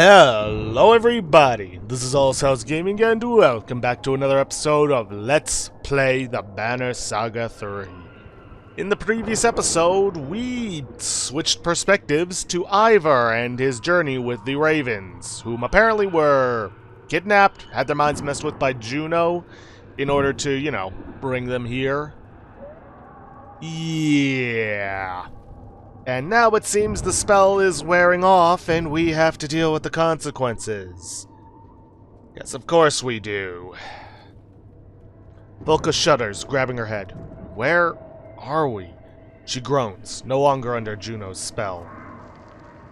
Hello everybody, this is All Souls Gaming and welcome back to another episode of Let's Play the Banner Saga 3. In the previous episode, we switched perspectives to Ivor and his journey with the Ravens, whom apparently were kidnapped, had their minds messed with by Juno in order to, you know, bring them here. Yeah. And now it seems the spell is wearing off and we have to deal with the consequences. Yes, of course we do. Volka shudders, grabbing her head. Where are we? She groans, no longer under Juno's spell.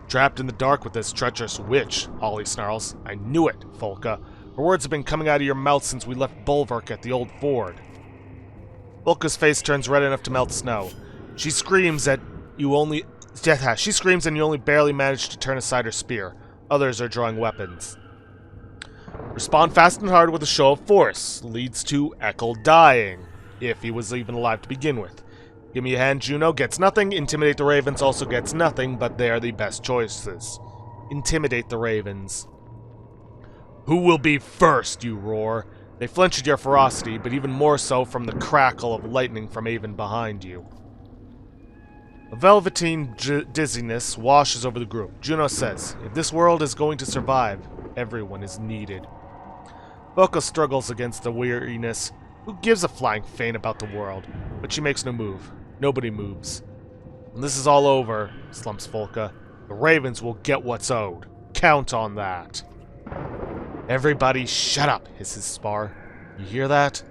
Trapped in the dark with this treacherous witch, Holly snarls. I knew it, Volka. Her words have been coming out of your mouth since we left Bulwark at the old ford. Volka's face turns red enough to melt snow. She screams and you only barely manage to turn aside her spear. Others are drawing weapons. Respond fast and hard with a show of force. Leads to Eckel dying, if he was even alive to begin with. Give me a hand, Juno gets nothing. Intimidate the Ravens also gets nothing, but they are the best choices. Intimidate the Ravens. Who will be first, you roar. They flinch at your ferocity, but even more so from the crackle of lightning from even behind you. A velveteen dizziness washes over the group. Juno says, if this world is going to survive, everyone is needed. Volka struggles against the weariness. Who gives a flying feint about the world? But she makes no move. Nobody moves. When this is all over, slumps Volka, the Ravens will get what's owed. Count on that. Everybody shut up, hisses Spar. You hear that?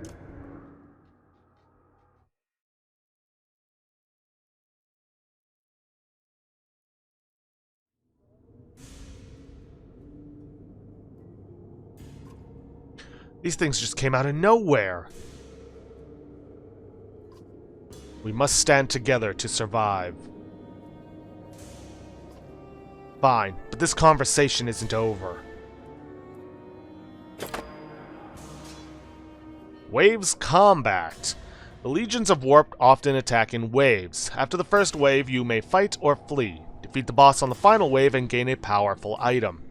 These things just came out of nowhere. We must stand together to survive. Fine, but this conversation isn't over. Waves combat. The legions of Warp often attack in waves. After the first wave, you may fight or flee. Defeat the boss on the final wave and gain a powerful item.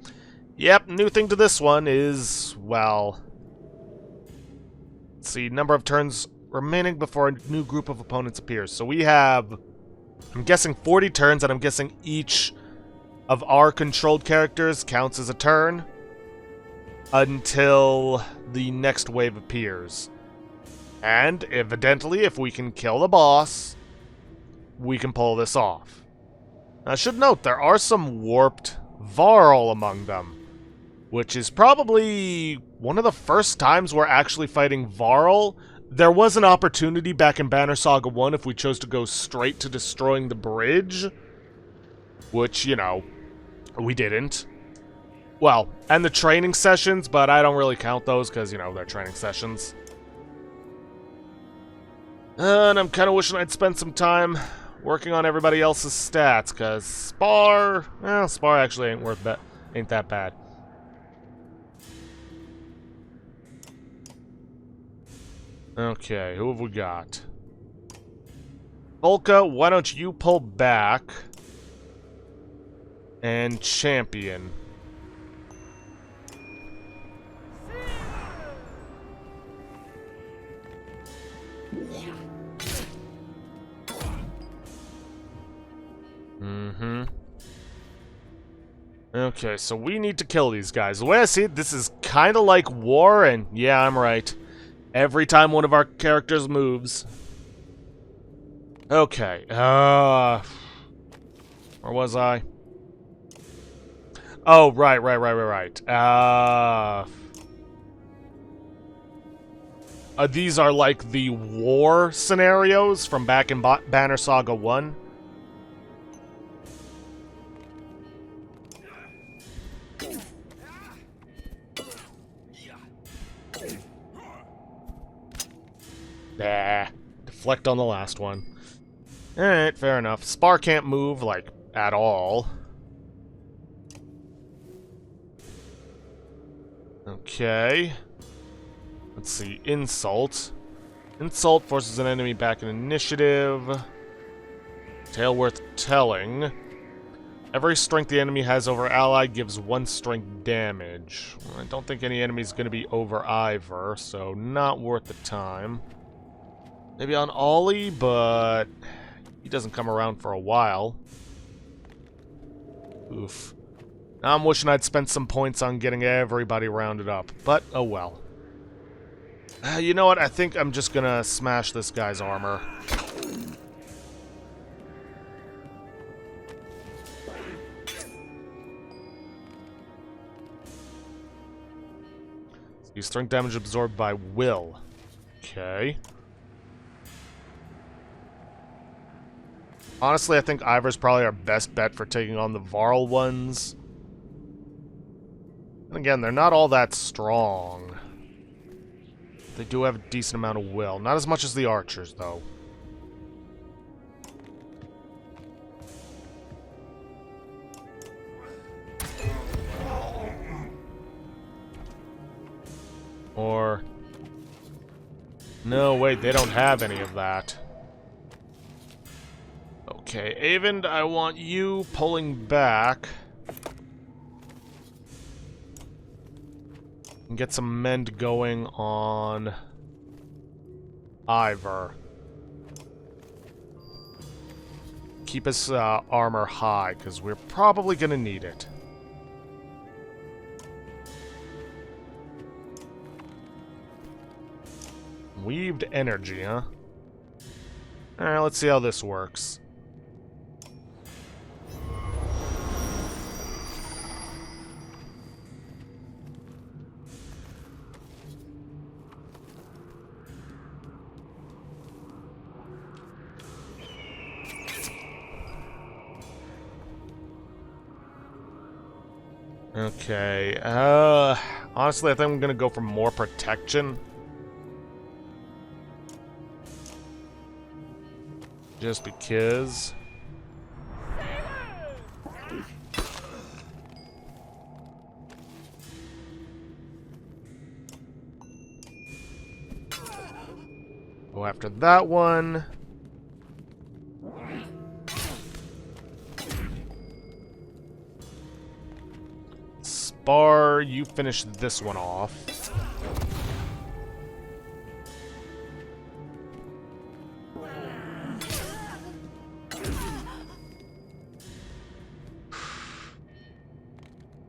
Yep, new thing to this one is, well... Let's see, number of turns remaining before a new group of opponents appears. So we have, I'm guessing 40 turns, and I'm guessing each of our controlled characters counts as a turn until the next wave appears. And, evidently, if we can kill the boss, we can pull this off. I should note, there are some warped Varl among them, which is probably one of the first times we're actually fighting Varl. There was an opportunity back in Banner Saga 1 if we chose to go straight to destroying the bridge, which, you know, we didn't. Well, and the training sessions, but I don't really count those because, you know, they're training sessions. And I'm kind of wishing I'd spent some time working on everybody else's stats, because Spar actually ain't that bad. Okay, who have we got? Volka, why don't you pull back and champion? Okay, so we need to kill these guys. The way I see it, this is kind of like war, and yeah, I'm right. Every time one of our characters moves. Okay, where was I? Oh, right. These are like the war scenarios from back in Banner Saga 1. Nah, deflect on the last one. Alright, fair enough. Spar can't move, like, at all. Okay. Let's see, Insult. Insult forces an enemy back in initiative. Tale worth telling. Every strength the enemy has over ally gives 1 strength damage. I don't think any enemy's going to be over either, so not worth the time. Maybe on Ollie, but he doesn't come around for a while. Oof. Now I'm wishing I'd spent some points on getting everybody rounded up, but oh well. You know what? I think I'm just gonna smash this guy's armor. Use strength damage absorbed by will. Okay. Honestly, I think Ivor's probably our best bet for taking on the Varl ones. And again, they're not all that strong. They do have a decent amount of will. Not as much as the archers, though. Or... no, wait, they don't have any of that. Okay, Avend, I want you pulling back. And get some mend going on Ivor. Keep his armor high, because we're probably going to need it. Weaved energy, huh? Alright, let's see how this works. Okay, honestly, I think I'm gonna go for more protection. Just because. Go after that one. Spar, you finish this one off.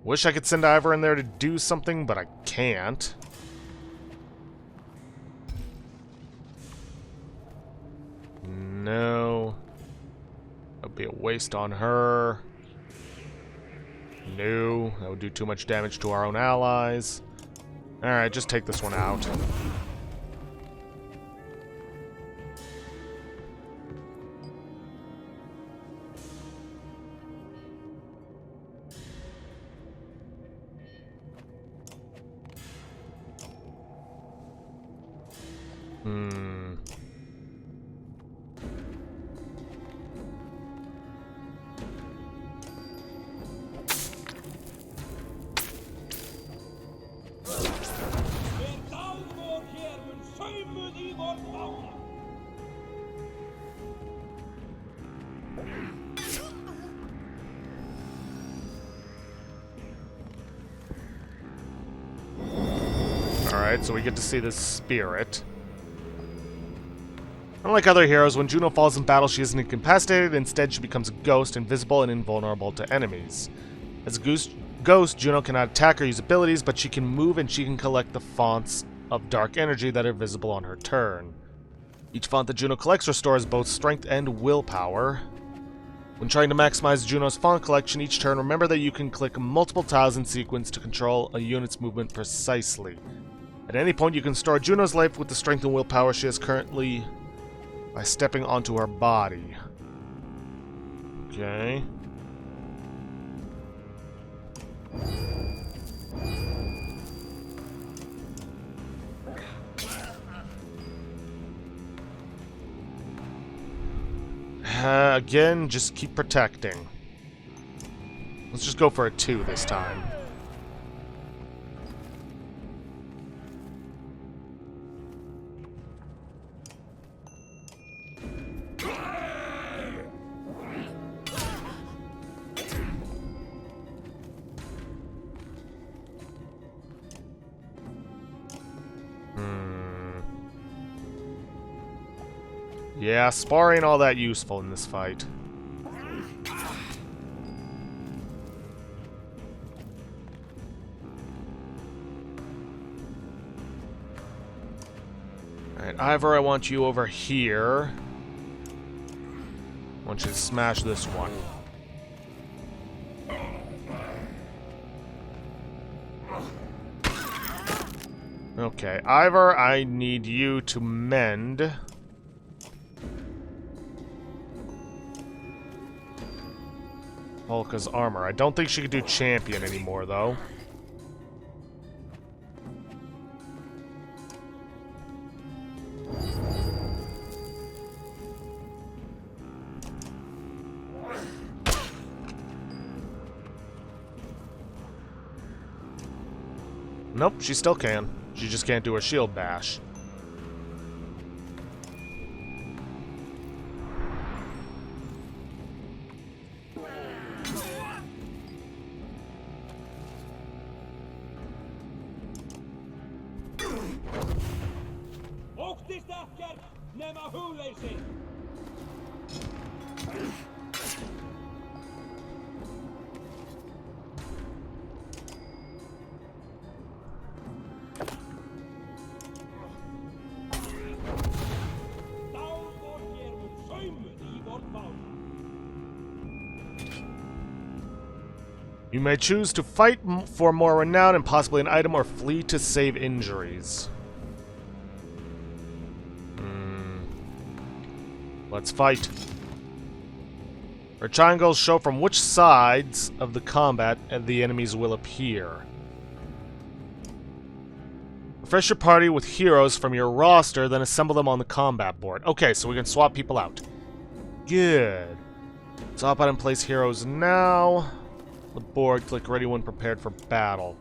Wish I could send Ivor in there to do something, but I can't. No. That'd be a waste on her. No. That would do too much damage to our own allies. Alright, just take this one out. Alright, so we get to see this spirit. Unlike other heroes, when Juno falls in battle, she isn't incapacitated. Instead, she becomes a ghost, invisible and invulnerable to enemies. As a ghost, Juno cannot attack or use abilities, but she can move and she can collect the fonts of dark energy that are visible on her turn. Each font that Juno collects restores both strength and willpower. When trying to maximize Juno's font collection each turn, remember that you can click multiple tiles in sequence to control a unit's movement precisely. At any point, you can store Juno's life with the strength and willpower she has currently by stepping onto her body. Okay. Again, just keep protecting. Let's just go for a 2 this time. Yeah, spar ain't all that useful in this fight. Alright, Ivor, I want you over here. I want you to smash this one. Okay, Ivor, I need you to mend. Volka's armor. I don't think she could do champion anymore, though. Nope, she still can. She just can't do her shield bash. You may choose to fight for more renown and possibly an item, or flee to save injuries. Let's fight. Our triangles show from which sides of the combat the enemies will appear. Refresh your party with heroes from your roster, then assemble them on the combat board. Okay, so we can swap people out. Good. Swap out and place heroes now. The board, click ready when prepared for battle.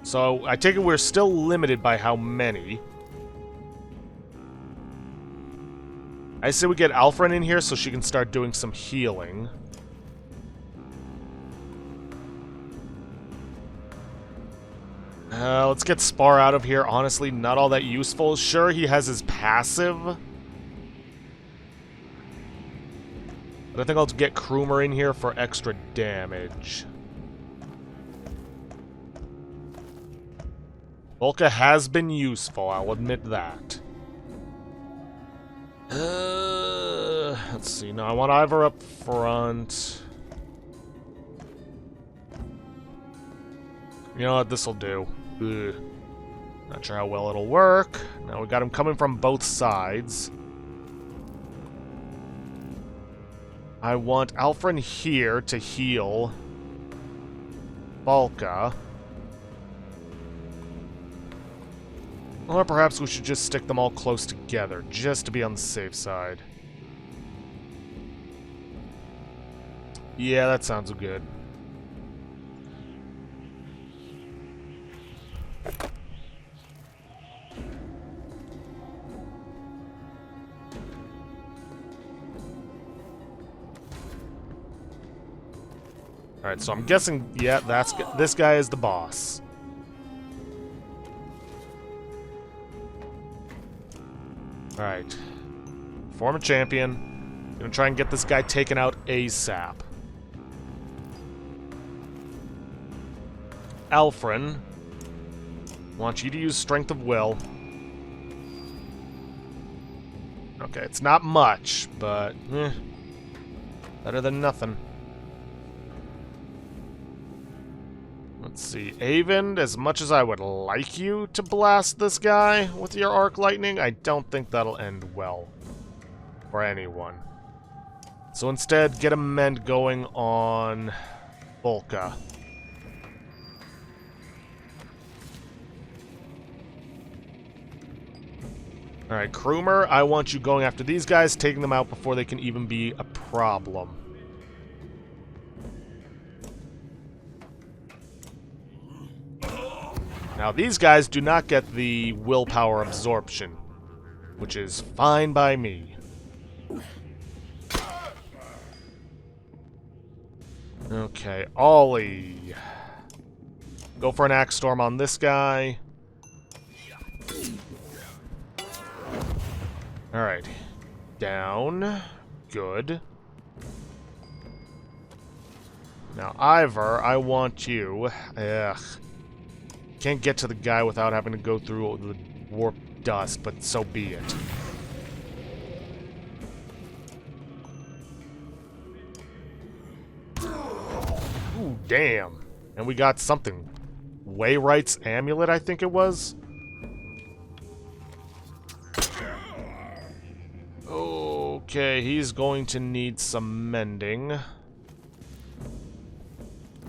So, I take it we're still limited by how many. I say we get Alfred in here so she can start doing some healing. Let's get Spar out of here. Honestly, not all that useful. Sure, he has his passive. But I think I'll get Krumer in here for extra damage. Volka has been useful, I'll admit that. Let's see. Now I want Ivor up front. You know what? This'll do. Ugh. Not sure how well it'll work. Now we got him coming from both sides. I want Alfred here to heal Volka. Or perhaps we should just stick them all close together, just to be on the safe side. Yeah, that sounds good. Alright, so I'm guessing, yeah, this guy is the boss. Alright. Form a champion. Gonna try and get this guy taken out ASAP. Alfred. Want you to use Strength of Will. Okay, it's not much, but better than nothing. Let's see, Avon, as much as I would like you to blast this guy with your arc lightning, I don't think that'll end well for anyone. So instead, get a mend going on Volka. Alright, Krumer, I want you going after these guys, taking them out before they can even be a problem. Now, these guys do not get the willpower absorption, which is fine by me. Okay, Ollie. Go for an Axe Storm on this guy. Alright. Down. Good. Now, Ivor, I want you... Ugh. Can't get to the guy without having to go through the warp dust, but so be it. Ooh, damn. And we got something. Wayright's amulet, I think it was? Okay, he's going to need some mending.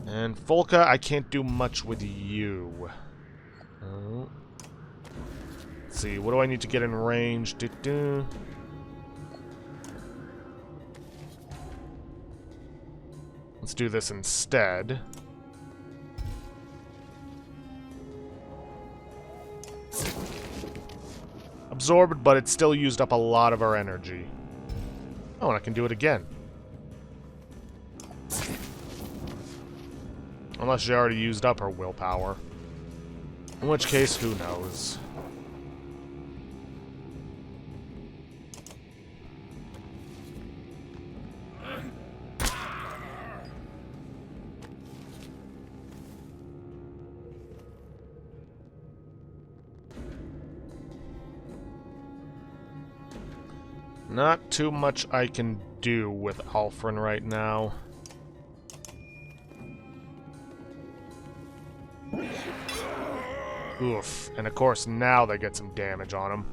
And Folka, I can't do much with you. Let's see, what do I need to get in range? Let's do this instead. Absorbed, but it still used up a lot of our energy. Oh, and I can do it again. Unless she already used up her willpower. In which case, who knows? Not too much I can do with Alfrin right now. Oof. And of course now they get some damage on him.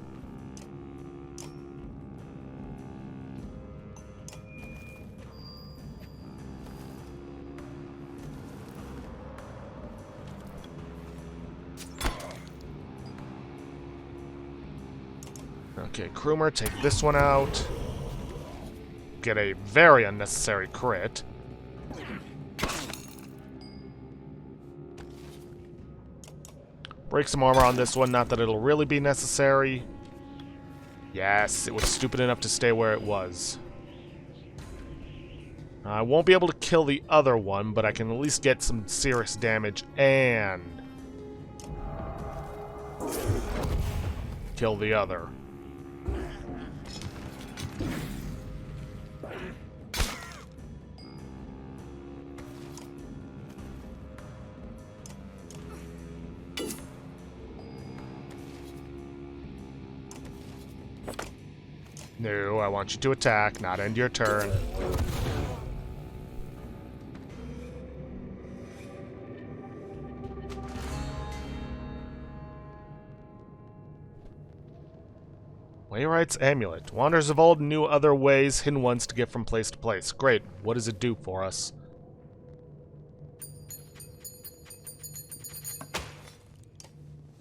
Okay, Krumer, take this one out. Get a very unnecessary crit. Break some armor on this one, not that it'll really be necessary. Yes, it was stupid enough to stay where it was. I won't be able to kill the other one, but I can at least get some serious damage and kill the other. No, I want you to attack, not end your turn. Wayright's amulet. Wanderers of old knew other ways, hidden ones, to get from place to place. Great. What does it do for us?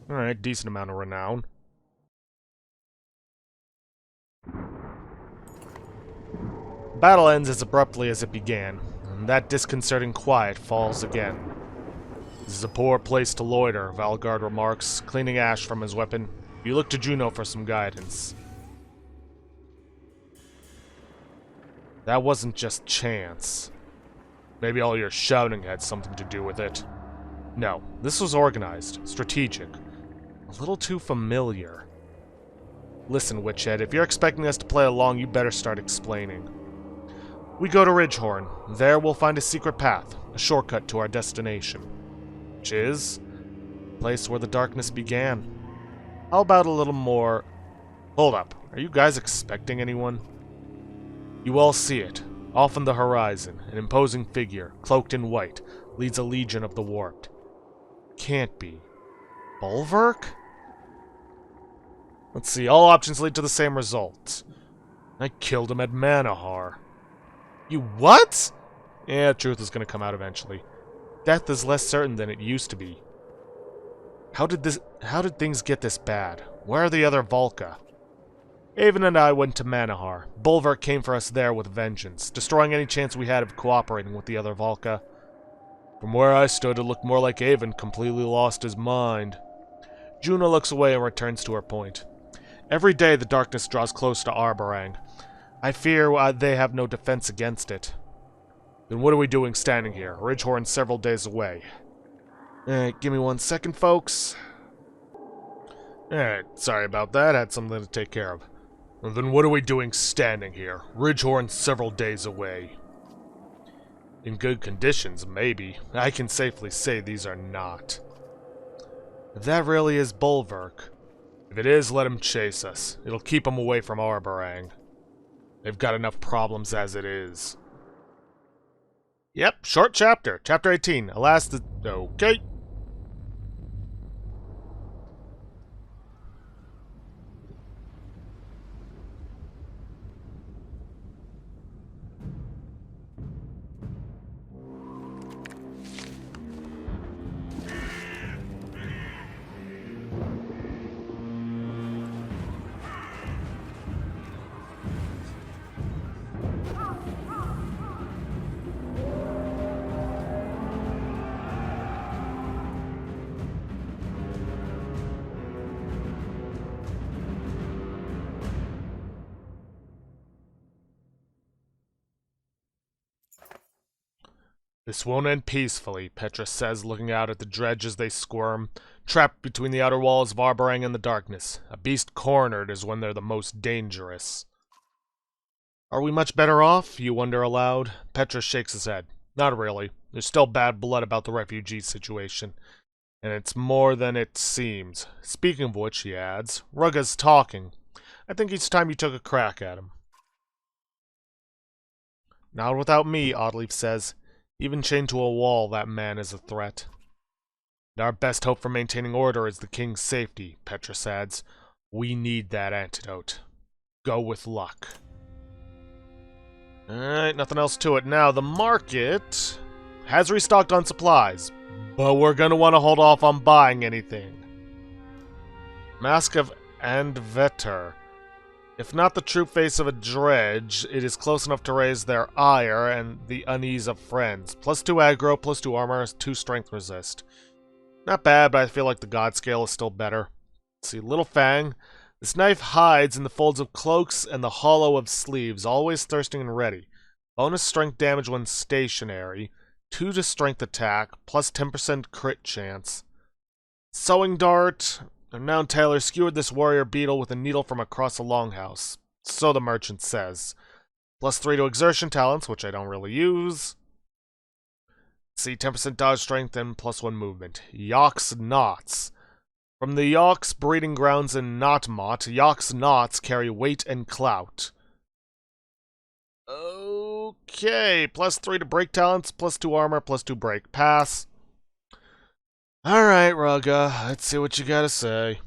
Alright, decent amount of renown. Battle ends as abruptly as it began, and that disconcerting quiet falls again. This is a poor place to loiter, Valgard remarks, cleaning ash from his weapon. You look to Juno for some guidance. That wasn't just chance. Maybe all your shouting had something to do with it. No, this was organized, strategic. A little too familiar. Listen, Witchhead, if you're expecting us to play along, you better start explaining. We go to Ridgehorn. There we'll find a secret path, a shortcut to our destination. Which is... the place where the darkness began. How about a little more... Hold up, are you guys expecting anyone? You all see it. Off on the horizon, an imposing figure, cloaked in white, leads a legion of the warped. Can't be. Bulwark? Let's see, all options lead to the same result. I killed him at Manahar. You what? Yeah, the truth is gonna come out eventually. Death is less certain than it used to be. How did things get this bad? Where are the other Volca? Avon and I went to Manahar. Bulwark came for us there with vengeance, destroying any chance we had of cooperating with the other Volca. From where I stood, it looked more like Avon completely lost his mind. Juno looks away and returns to her point. Every day the darkness draws close to Arborang. I fear they have no defense against it. Then what are we doing standing here? Ridgehorn's several days away. Give me 1 second, folks. Alright, sorry about that. Had something to take care of. Then what are we doing standing here? Ridgehorn's several days away. In good conditions, maybe. I can safely say these are not. If that really is Bulwark, if it is, let him chase us. It'll keep him away from Arborang. They've got enough problems as it is. Yep, short chapter. Chapter 18. Alas, okay. This won't end peacefully, Petrus says, looking out at the dredge as they squirm, trapped between the outer walls of Arborang and the darkness. A beast cornered is when they're the most dangerous. Are we much better off? You wonder aloud. Petrus shakes his head. Not really. There's still bad blood about the refugee situation. And it's more than it seems. Speaking of which, he adds, Rugga's talking. I think it's time you took a crack at him. Not without me, Oddleaf says. Even chained to a wall, that man is a threat. And our best hope for maintaining order is the king's safety, Petrus adds. We need that antidote. Go with luck. Alright, nothing else to it. Now, the market has restocked on supplies, but we're going to want to hold off on buying anything. Mask of Andvetter. If not the true face of a dredge, it is close enough to raise their ire and the unease of friends. +2 aggro, +2 armor, 2 strength resist. Not bad, but I feel like the god scale is still better. Let's see, Little Fang. This knife hides in the folds of cloaks and the hollow of sleeves, always thirsting and ready. Bonus strength damage when stationary. 2 to strength attack, plus 10% crit chance. Sewing dart. A renowned tailor skewered this warrior beetle with a needle from across a longhouse. So the merchant says. +3 to exertion talents, which I don't really use. See, 10% dodge strength and +1 movement. Yox Knots. From the Yox breeding grounds in Notmot, Yox Knots carry weight and clout. Okay, +3 to break talents, +2 armor, +2 break. Pass. Alright, Rugga, let's see what you gotta say.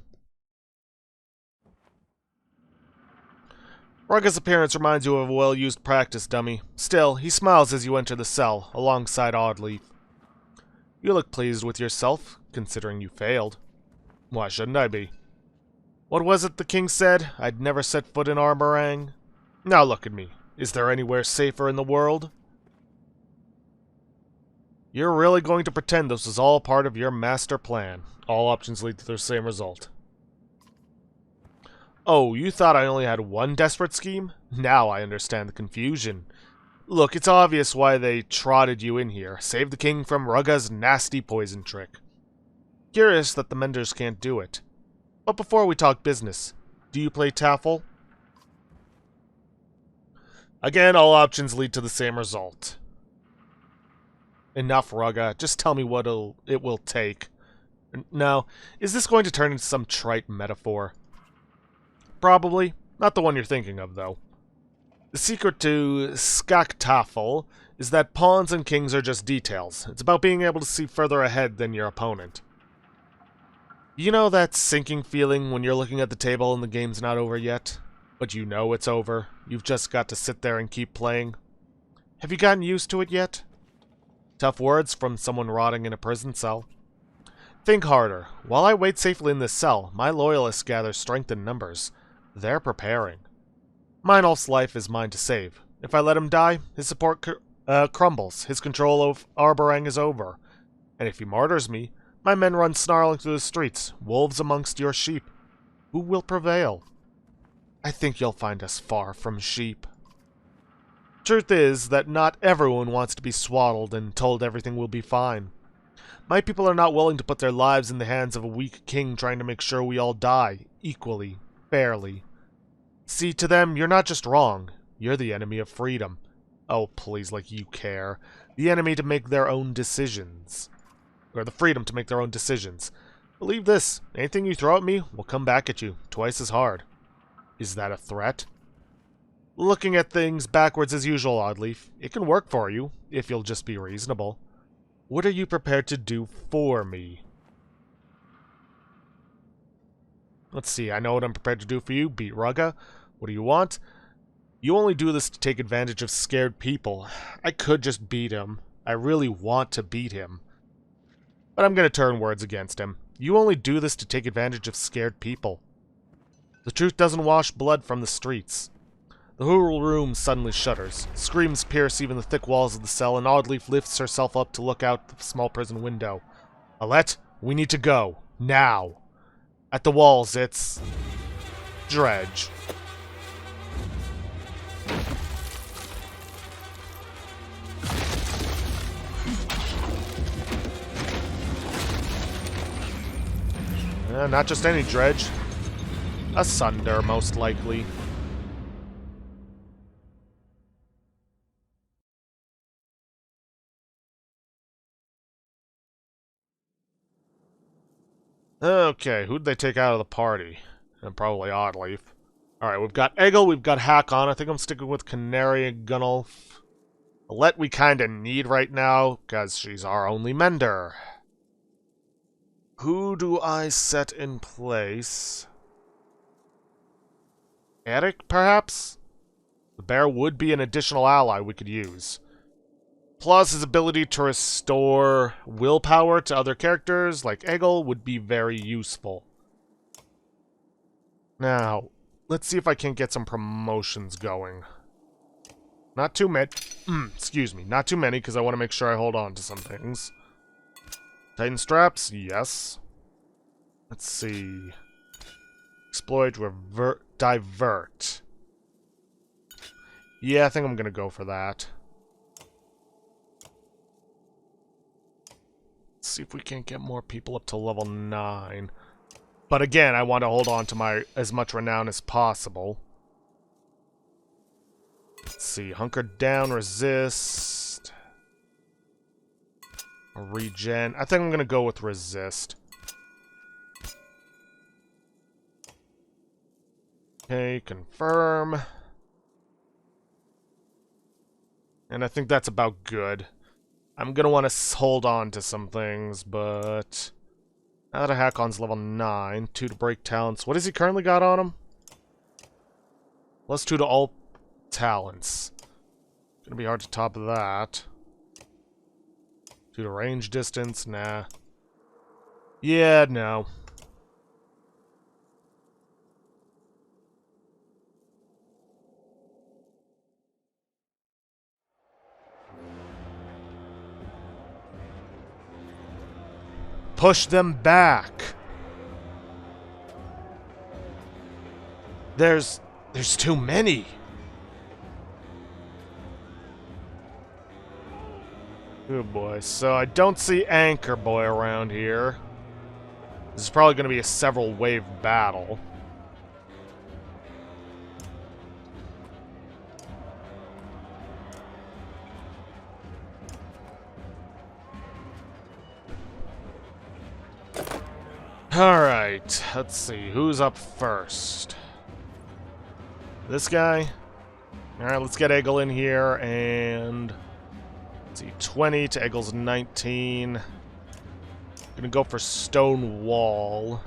Rugga's appearance reminds you of a well-used practice dummy. Still, he smiles as you enter the cell, alongside Oddleaf. You look pleased with yourself, considering you failed. Why shouldn't I be? What was it the king said? I'd never set foot in Arborang? Now look at me. Is there anywhere safer in the world? You're really going to pretend this was all part of your master plan. All options lead to the same result. Oh, you thought I only had one desperate scheme? Now I understand the confusion. Look, it's obvious why they trotted you in here. Save the king from Rugga's nasty poison trick. Curious that the Menders can't do it. But before we talk business, do you play Taffel? Again, all options lead to the same result. Enough, Rugga. Just tell me what it will take. Now, is this going to turn into some trite metaphor? Probably. Not the one you're thinking of, though. The secret to Skaktaffel is that pawns and kings are just details. It's about being able to see further ahead than your opponent. You know that sinking feeling when you're looking at the table and the game's not over yet? But you know it's over. You've just got to sit there and keep playing. Have you gotten used to it yet? Tough words from someone rotting in a prison cell. Think harder. While I wait safely in this cell, my loyalists gather strength in numbers. They're preparing. Meinolf's life is mine to save. If I let him die, his support crumbles. His control of Arborang is over. And if he martyrs me, my men run snarling through the streets, wolves amongst your sheep. Who will prevail? I think you'll find us far from sheep. Truth is that not everyone wants to be swaddled and told everything will be fine. My people are not willing to put their lives in the hands of a weak king trying to make sure we all die, equally, fairly. See, to them, you're not just wrong. You're the enemy of freedom. Oh, please, like you care. The enemy to make their own decisions. Or the freedom to make their own decisions. Believe this, anything you throw at me will come back at you, twice as hard. Is that a threat? Looking at things backwards as usual, Oddleaf. It can work for you, if you'll just be reasonable. What are you prepared to do for me? Let's see, I know what I'm prepared to do for you, beat Rugga. What do you want? You only do this to take advantage of scared people. I could just beat him. I really want to beat him. But I'm gonna turn words against him. You only do this to take advantage of scared people. The truth doesn't wash blood from the streets. The whole room suddenly shudders. Screams pierce even the thick walls of the cell, and Oddleaf lifts herself up to look out the small prison window. Alette, we need to go. Now. At the walls, it's... Dredge. Not just any Dredge. A Sunder, most likely. Okay, who'd they take out of the party? Probably Oddleaf. Alright, we've got Eggle, we've got Hakon. I think I'm sticking with Canary and Gunnulf. Alette we kinda need right now, because she's our only mender. Who do I set in place? Eric, perhaps? The bear would be an additional ally we could use. Plus, his ability to restore willpower to other characters, like Eggle, would be very useful. Now, let's see if I can get some promotions going. Not too many. Excuse me, not too many, because I want to make sure I hold on to some things. Titan straps, yes. Let's see. Exploit, revert, divert. Yeah, I think I'm gonna go for that. Let's see if we can get more people up to level 9. But again, I want to hold on to my as much renown as possible. Let's see, hunker down, resist. Regen. I think I'm gonna go with resist. Okay, confirm. And I think that's about good. I'm gonna want to hold on to some things, but... Now that Hakon's level 9, 2 to break talents. What has he currently got on him? Plus 2 to all talents. Gonna be hard to top that. 2 to range distance, nah. Yeah, no. Push them back. There's too many. Oh boy, so I don't see Anchor Boy around here. This is probably going to be a several wave battle. Alright, let's see, who's up first? This guy? Alright, let's get Eggle in here, and... Let's see, 20 to Eggle's 19. Gonna go for Stone Wall.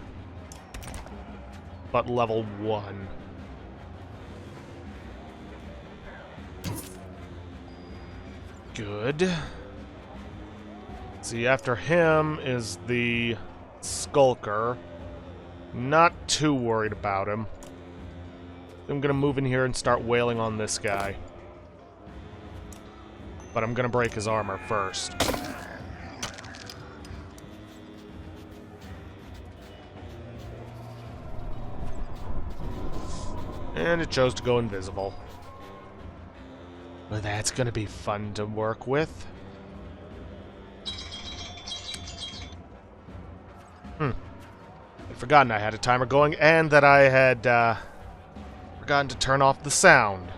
But level 1. Good. See, after him is the... Skulker. Not too worried about him. I'm gonna move in here and start wailing on this guy. But I'm gonna break his armor first. And it chose to go invisible. Well, that's gonna be fun to work with. I'd forgotten I had a timer going, and that I had, forgot forgotten to turn off the sound.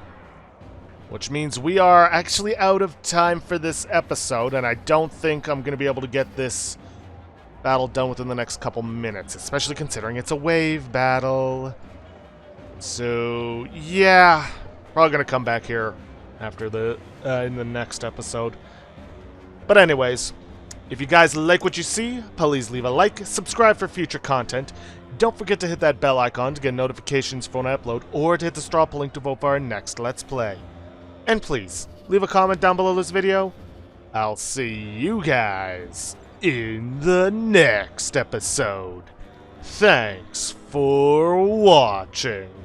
Which means we are actually out of time for this episode, and I don't think I'm going to be able to get this battle done within the next couple minutes, especially considering it's a wave battle. So, yeah, probably going to come back here after in the next episode. But anyways, if you guys like what you see, please leave a like, subscribe for future content. Don't forget to hit that bell icon to get notifications for when I upload, or to hit the straw poll link to vote for our next Let's Play. And please, leave a comment down below this video. I'll see you guys in the next episode. Thanks for watching.